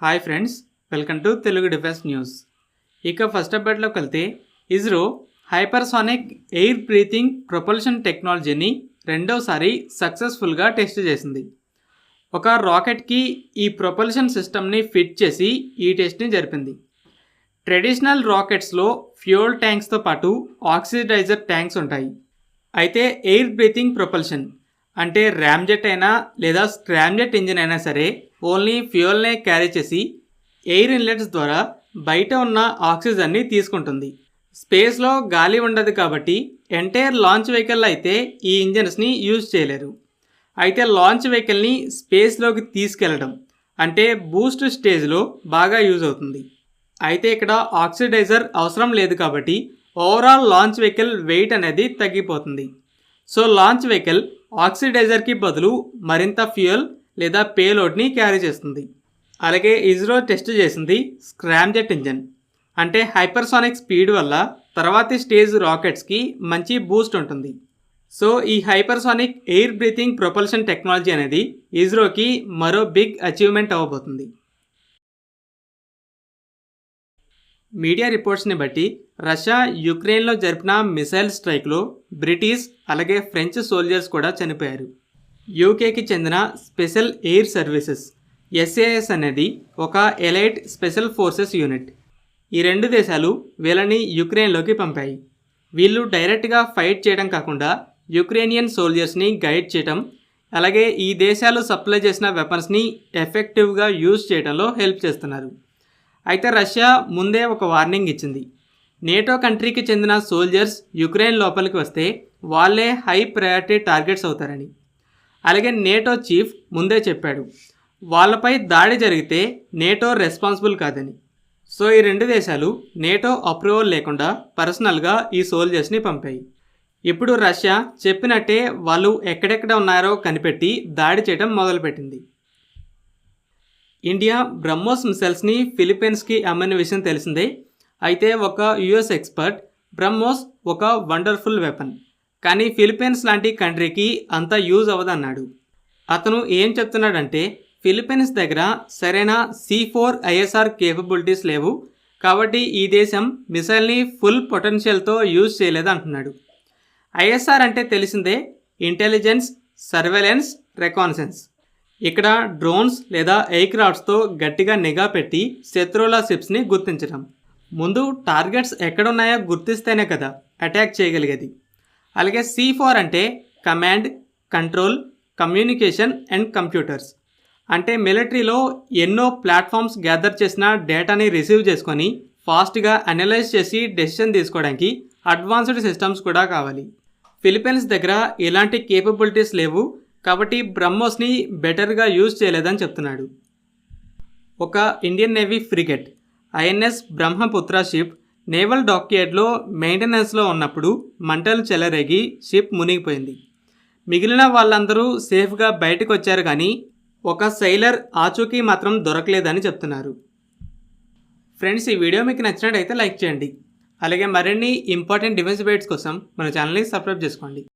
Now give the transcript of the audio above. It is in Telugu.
Hi friends, welcome to Telugu defence news. ఇక ఫస్ట్ అప్డేట్లోకి వెళ్తే ISRO hypersonic air breathing propulsion టెక్నాలజీని రెండోసారి సక్సెస్ఫుల్గా టెస్ట్ చేసింది. ఒక రాకెట్కి ఈ ప్రొపల్షన్ సిస్టమ్ని ఫిట్ చేసి ఈ టెస్ట్ని జరిపింది. ట్రెడిషనల్ రాకెట్స్లో ఫ్యూయల్ ట్యాంక్స్తో పాటు ఆక్సిడైజర్ ట్యాంక్స్ ఉంటాయి. అయితే ఎయిర్ బ్రీతింగ్ ప్రొపల్షన్ అంటే ర్యామ్జెట్ అయినా లేదా స్క్రామ్జెట్ ఇంజిన్ అయినా సరే ఓన్లీ ఫ్యూయల్నే క్యారీ చేసి ఎయిర్ ఇన్లెట్స్ ద్వారా బయట ఉన్న ఆక్సిజన్ని తీసుకుంటుంది. స్పేస్లో గాలి ఉండదు కాబట్టి ఎంటైర్ లాంచ్ వెహికల్ అయితే ఈ ఇంజన్స్ని యూజ్ చేయలేరు. అయితే లాంచ్ వెహికల్ని స్పేస్లోకి తీసుకెళ్లడం అంటే బూస్ట్ స్టేజ్లో బాగా యూజ్ అవుతుంది. అయితే ఇక్కడ ఆక్సిడైజర్ అవసరం లేదు కాబట్టి ఓవరాల్ లాంచ్ వెహికల్ వెయిట్ అనేది తగ్గిపోతుంది. సో లాంచ్ వెహికల్ ఆక్సిడైజర్కి బదులు మరింత ఫ్యూయల్ లేదా పేలోడ్ని క్యారీ చేస్తుంది. అలాగే ఇస్రో టెస్ట్ చేసింది స్క్రామ్జెట్ ఇంజన్ అంటే హైపర్సానిక్ స్పీడ్ వల్ల తర్వాతి స్టేజ్ రాకెట్స్కి మంచి బూస్ట్ ఉంటుంది. సో ఈ hypersonic air breathing propulsion technology అనేది ఇస్రోకి మరో బిగ్ అచీవ్మెంట్ అవ్వబోతుంది. మీడియా రిపోర్ట్స్ని బట్టి రష్యా యుక్రెయిన్లో జరిపిన మిసైల్ స్ట్రైక్లో బ్రిటిష్ అలాగే ఫ్రెంచ్ సోల్జర్స్ కూడా చనిపోయారు. యూకేకి చెందిన స్పెషల్ ఎయిర్ సర్వీసెస్ SAS అనేది ఒక ఎలైట్ స్పెషల్ ఫోర్సెస్ యూనిట్. ఈ రెండు దేశాలు వీళ్ళని యుక్రెయిన్లోకి పంపాయి. వీళ్ళు డైరెక్ట్గా ఫైట్ చేయడం కాకుండా యుక్రెయినియన్ సోల్జర్స్ని గైడ్ చేయడం అలాగే ఈ దేశాలు సప్లై చేసిన వెపన్స్ని ఎఫెక్టివ్గా యూజ్ చేయడంలో హెల్ప్ చేస్తున్నారు. అయితే రష్యా ముందే ఒక వార్నింగ్ ఇచ్చింది. నేటో కంట్రీకి చెందిన సోల్జర్స్ యుక్రెయిన్ లోపలికి వస్తే వాళ్ళే హై ప్రయారిటీ టార్గెట్స్ అవుతారని. అలాగే నేటో చీఫ్ ముందే చెప్పాడు వాళ్ళపై దాడి జరిగితే నేటో రెస్పాన్సిబుల్ కాదని. సో ఈ రెండు దేశాలు నేటో అప్రూవల్ లేకుండా పర్సనల్గా ఈ సోల్జర్స్ని పంపాయి. ఇప్పుడు రష్యా చెప్పినట్టే వాళ్ళు ఎక్కడెక్కడ ఉన్నారో కనిపెట్టి దాడి చేయడం మొదలుపెట్టింది. ఇండియా బ్రహ్మోస్ మిసైల్స్ని ఫిలిప్పీన్స్కి అమ్మిన విషయం తెలిసిందే. అయితే ఒక US ఎక్స్పర్ట్ బ్రహ్మోస్ ఒక వండర్ఫుల్ వెపన్ కానీ ఫిలిప్పీన్స్ లాంటి కంట్రీకి అంత యూజ్ అవ్వదన్నాడు. అతను ఏం చెప్తున్నాడంటే ఫిలిప్పీన్స్ దగ్గర సరైన C4 ISR కేపబిలిటీస్ లేవు కాబట్టి ఈ దేశం మిసైల్ని ఫుల్ పొటెన్షియల్తో యూజ్ చేయలేదు అంటున్నాడు. ISR అంటే తెలిసిందే, ఇంటెలిజెన్స్, సర్వేలెన్స్, రెకాన్సెన్స్. ఇక్కడ డ్రోన్స్ లేదా ఎయిర్క్రాఫ్ట్స్తో గట్టిగా నిఘా పెట్టి శత్రువుల షిప్స్ని గుర్తించడం. ముందు టార్గెట్స్ ఎక్కడున్నాయో గుర్తిస్తేనే కదా అటాక్ చేయగలిగేది. అలాగే C4 అంటే command, control, communication and computers. అంటే మిలిటరీలో ఎన్నో ప్లాట్ఫామ్స్ గ్యాదర్ చేసిన డేటాని రిసీవ్ చేసుకొని ఫాస్ట్గా అనలైజ్ చేసి డెసిషన్ తీసుకోవడానికి అడ్వాన్స్డ్ సిస్టమ్స్ కూడా కావాలి. ఫిలిప్పీన్స్ దగ్గర ఇలాంటి కేపబిలిటీస్ లేవు కాబట్టి బ్రహ్మోస్ని బెటర్గా యూజ్ చేయలేదని చెప్తున్నాడు. ఒక Indian navy frigate INS Brahmaputra ship naval డాక్యార్డ్లో మెయింటెనెన్స్లో ఉన్నప్పుడు మంటలు చెలరేగి షిప్ మునిగిపోయింది. మిగిలిన వాళ్ళందరూ సేఫ్గా బయటకు వచ్చారు కానీ ఒక సైలర్ ఆచూకీ మాత్రం దొరకలేదని చెప్తున్నారు. ఫ్రెండ్స్, ఈ వీడియో మీకు నచ్చినట్టయితే లైక్ చేయండి. అలాగే మరిన్ని ఇంపార్టెంట్ డిఫెన్స్ అప్డేట్స్ కోసం మన ఛానల్ని సబ్స్క్రైబ్ చేసుకోండి.